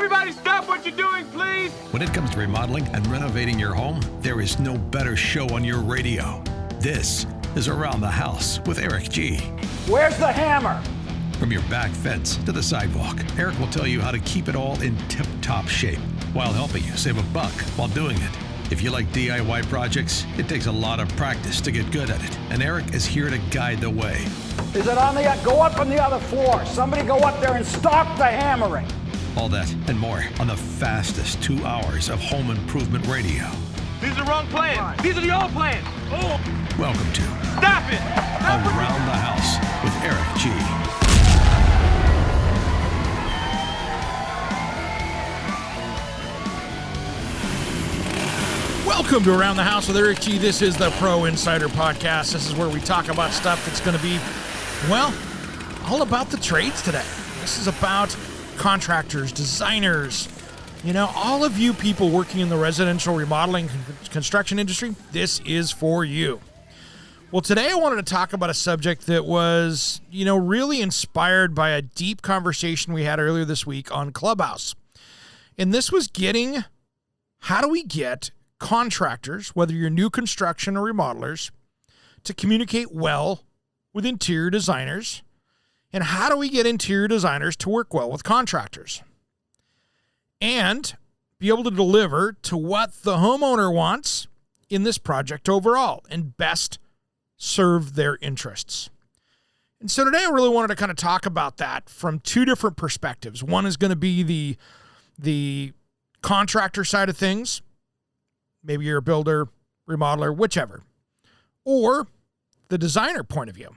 Everybody stop what you're doing, please! When it comes to remodeling and renovating your home, there is no better show on your radio. This is Around the House with Eric G. Where's the hammer? From your back fence to the sidewalk, Eric will tell you how to keep it all in tip-top shape while helping you save a buck while doing it. If you like DIY projects, it takes a lot of practice to get good at it, and Eric is here to guide the way. Is it on the, go up on the other floor. Somebody go up there and stop the hammering. All that and more on the fastest 2 hours of home improvement radio. These are the wrong plans. These are the old plans. Oh. Welcome to Stop it! Around the House with Eric G. Welcome to Around the House with Eric G. This is the Pro Insider Podcast. This is where we talk about stuff that's going to be, well, all about the trades today. This is about contractors, designers, all of you people working in the residential remodeling construction industry. This is for you. Well, today I wanted to talk about a subject that was, really inspired by a deep conversation we had earlier this week on Clubhouse. And this was how do we get contractors, whether you're new construction or remodelers, to communicate well with interior designers? And how do we get interior designers to work well with contractors and be able to deliver to what the homeowner wants in this project overall and best serve their interests? And so today I really wanted to kind of talk about that from two different perspectives. One is going to be the contractor side of things. Maybe you're a builder, remodeler, whichever, or the designer point of view.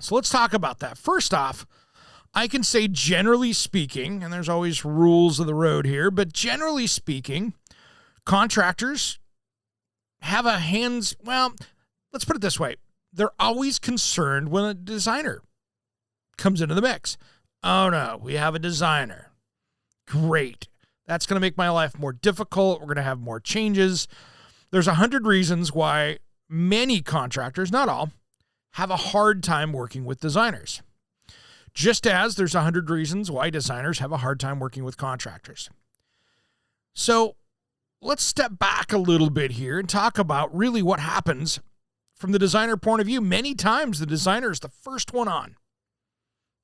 So let's talk about that. First off, I can say generally speaking, and there's always rules of the road here, but generally speaking, contractors have let's put it this way. They're always concerned when a designer comes into the mix. Oh no, we have a designer. Great. That's going to make my life more difficult. We're going to have more changes. There's 100 reasons why many contractors, not all, have a hard time working with designers. Just as there's 100 reasons why designers have a hard time working with contractors. So let's step back a little bit here and talk about really what happens from the designer point of view. Many times the designer is the first one on.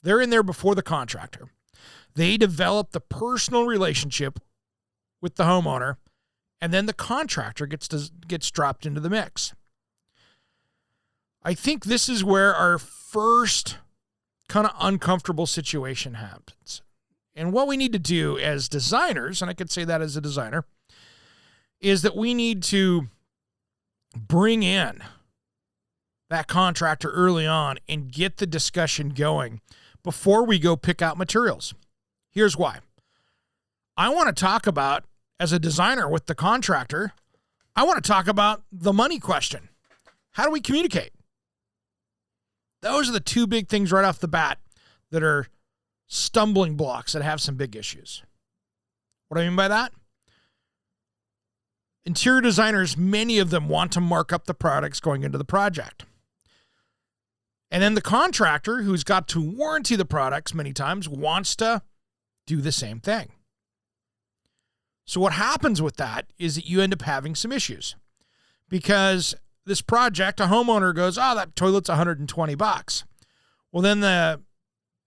They're in there before the contractor. They develop the personal relationship with the homeowner, and then the contractor gets dropped into the mix. I think this is where our first kind of uncomfortable situation happens. And what we need to do as designers, and I could say that as a designer, is that we need to bring in that contractor early on and get the discussion going before we go pick out materials. Here's why. I want to talk about, as a designer with the contractor, I want to talk about the money question. How do we communicate? Those are the two big things right off the bat that are stumbling blocks that have some big issues. What do I mean by that? Interior designers, many of them want to mark up the products going into the project. And then the contractor, who's got to warranty the products many times, wants to do the same thing. So what happens with that is that you end up having some issues. Because this project, a homeowner goes, oh, that toilet's $120. Well, then the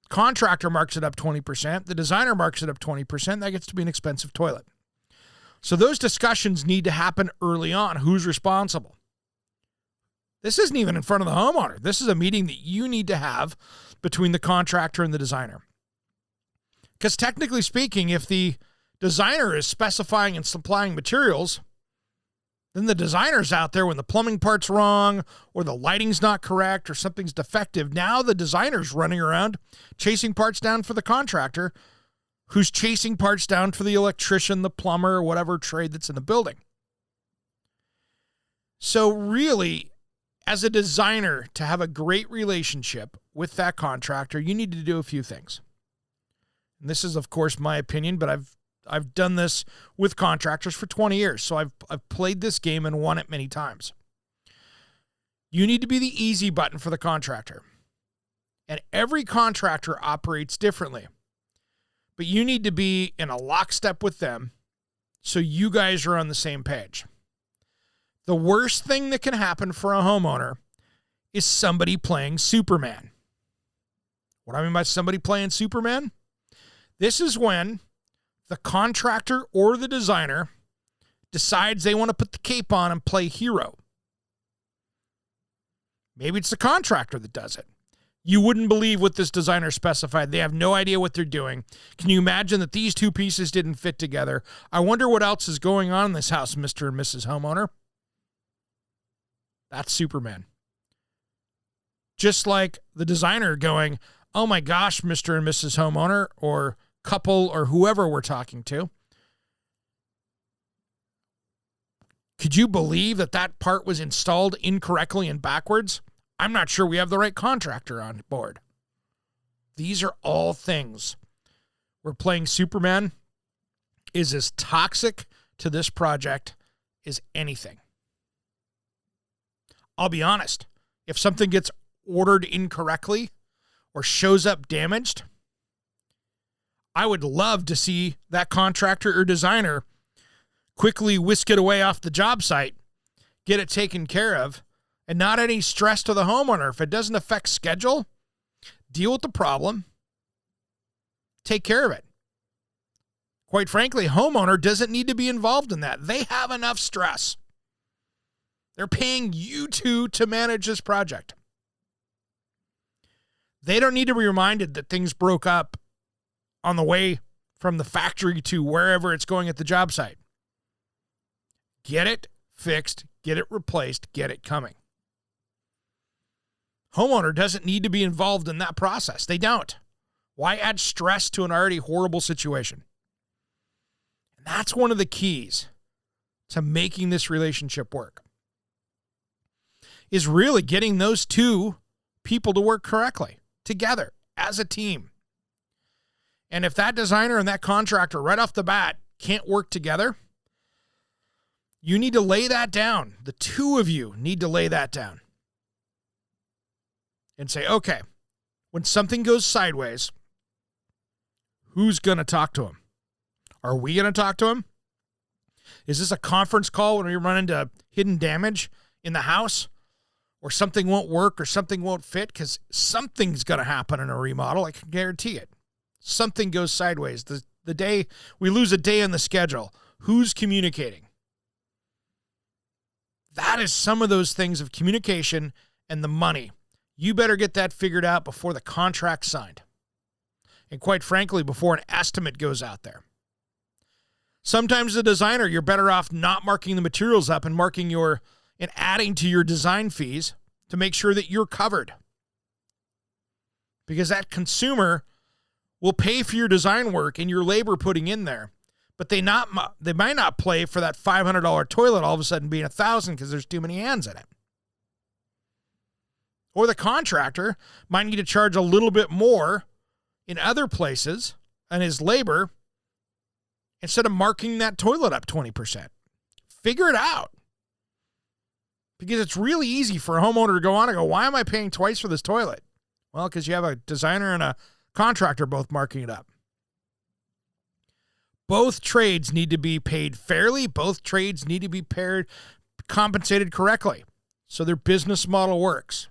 contractor marks it up 20%. The designer marks it up 20%. That gets to be an expensive toilet. So those discussions need to happen early on. Who's responsible? This isn't even in front of the homeowner. This is a meeting that you need to have between the contractor and the designer. Because technically speaking, if the designer is specifying and supplying materials, then the designer's out there when the plumbing part's wrong or the lighting's not correct or something's defective. Now the designer's running around chasing parts down for the contractor, who's chasing parts down for the electrician, the plumber, or whatever trade that's in the building. So really, as a designer, to have a great relationship with that contractor, you need to do a few things. And this is, of course, my opinion, but I've done this with contractors for 20 years, so I've played this game and won it many times. You need to be the easy button for the contractor. And every contractor operates differently. But you need to be in a lockstep with them so you guys are on the same page. The worst thing that can happen for a homeowner is somebody playing Superman. What I mean by somebody playing Superman? This is when the contractor or the designer decides they want to put the cape on and play hero. Maybe it's the contractor that does it. You wouldn't believe what this designer specified. They have no idea what they're doing. Can you imagine that these two pieces didn't fit together? I wonder what else is going on in this house, Mr. and Mrs. Homeowner. That's Superman. Just like the designer going, oh my gosh, Mr. and Mrs. Homeowner, or couple, or whoever we're talking to. Could you believe that that part was installed incorrectly and backwards? I'm not sure we have the right contractor on board. These are all things where playing Superman is as toxic to this project as anything. I'll be honest. If something gets ordered incorrectly or shows up damaged, I would love to see that contractor or designer quickly whisk it away off the job site, get it taken care of, and not any stress to the homeowner. If it doesn't affect schedule, deal with the problem, take care of it. Quite frankly, homeowner doesn't need to be involved in that. They have enough stress. They're paying you two to manage this project. They don't need to be reminded that things broke up on the way from the factory to wherever it's going at the job site. Get it fixed, get it replaced, get it coming. Homeowner doesn't need to be involved in that process. They don't. Why add stress to an already horrible situation? And that's one of the keys to making this relationship work, is really getting those two people to work correctly together as a team. And if that designer and that contractor right off the bat can't work together, you need to lay that down. The two of you need to lay that down and say, okay, when something goes sideways, who's going to talk to him? Are we going to talk to him? Is this a conference call when we run into hidden damage in the house, or something won't work or something won't fit? Because something's going to happen in a remodel. I can guarantee it. Something goes sideways. The day we lose a day in the schedule, who's communicating? That is some of those things of communication and the money. You better get that figured out before the contract's signed. And quite frankly, before an estimate goes out there. Sometimes the designer, you're better off not marking the materials up and adding to your design fees to make sure that you're covered. Because that consumer will pay for your design work and your labor putting in there. But they might not pay for that $500 toilet all of a sudden being $1,000 because there's too many hands in it. Or the contractor might need to charge a little bit more in other places on his labor instead of marking that toilet up 20%. Figure it out. Because it's really easy for a homeowner to go on and go, why am I paying twice for this toilet? Well, because you have a designer and a contractor both marking it up. Both trades need to be paid fairly. Both trades need to be compensated correctly so their business model works.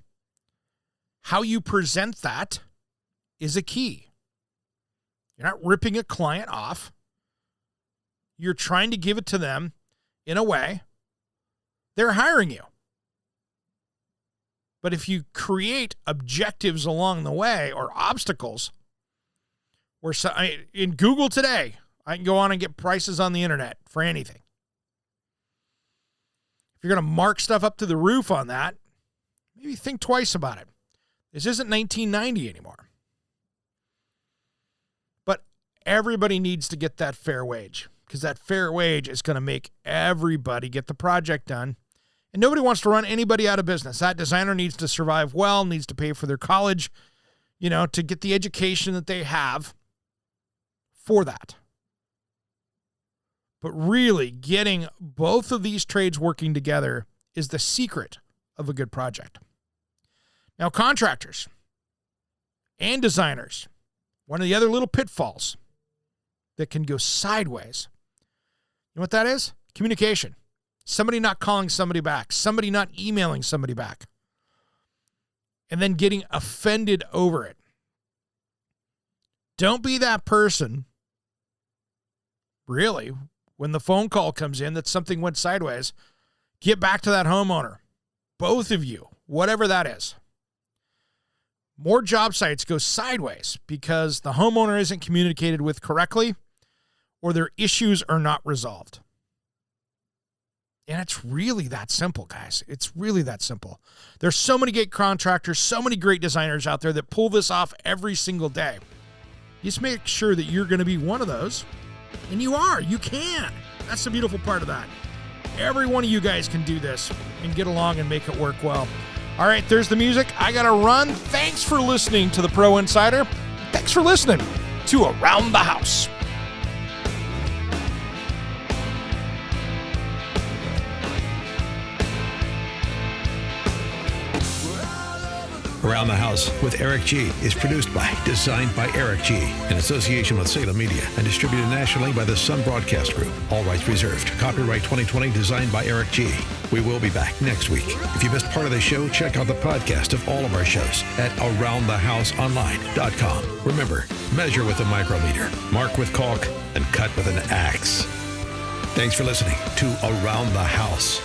How you present that is a key. You're not ripping a client off. You're trying to give it to them in a way they're hiring you. But if you create objectives along the way or obstacles, in Google today, I can go on and get prices on the internet for anything. If you're going to mark stuff up to the roof on that, maybe think twice about it. This isn't 1990 anymore. But everybody needs to get that fair wage, because that fair wage is going to make everybody get the project done. And nobody wants to run anybody out of business. That designer needs to survive well, needs to pay for their college, to get the education that they have for that. But really, getting both of these trades working together is the secret of a good project. Now, contractors and designers, one of the other little pitfalls that can go sideways. You know what that is? Communication. Somebody not calling somebody back. Somebody not emailing somebody back. And then getting offended over it. Don't be that person, really, when the phone call comes in that something went sideways. Get back to that homeowner. Both of you, whatever that is. More job sites go sideways because the homeowner isn't communicated with correctly or their issues are not resolved. And it's really that simple, guys. It's really that simple. There's so many great contractors, so many great designers out there that pull this off every single day. Just make sure that you're going to be one of those. And you are. You can. That's the beautiful part of that. Every one of you guys can do this and get along and make it work well. All right, there's the music. I got to run. Thanks for listening to the Pro Insider. Thanks for listening to Around the House. Around the House with Eric G. is produced by, designed by Eric G. in association with Salem Media and distributed nationally by the Sun Broadcast Group. All rights reserved. Copyright 2020, designed by Eric G. We will be back next week. If you missed part of the show, check out the podcast of all of our shows at AroundTheHouseOnline.com. Remember, measure with a micrometer, mark with caulk, and cut with an axe. Thanks for listening to Around the House.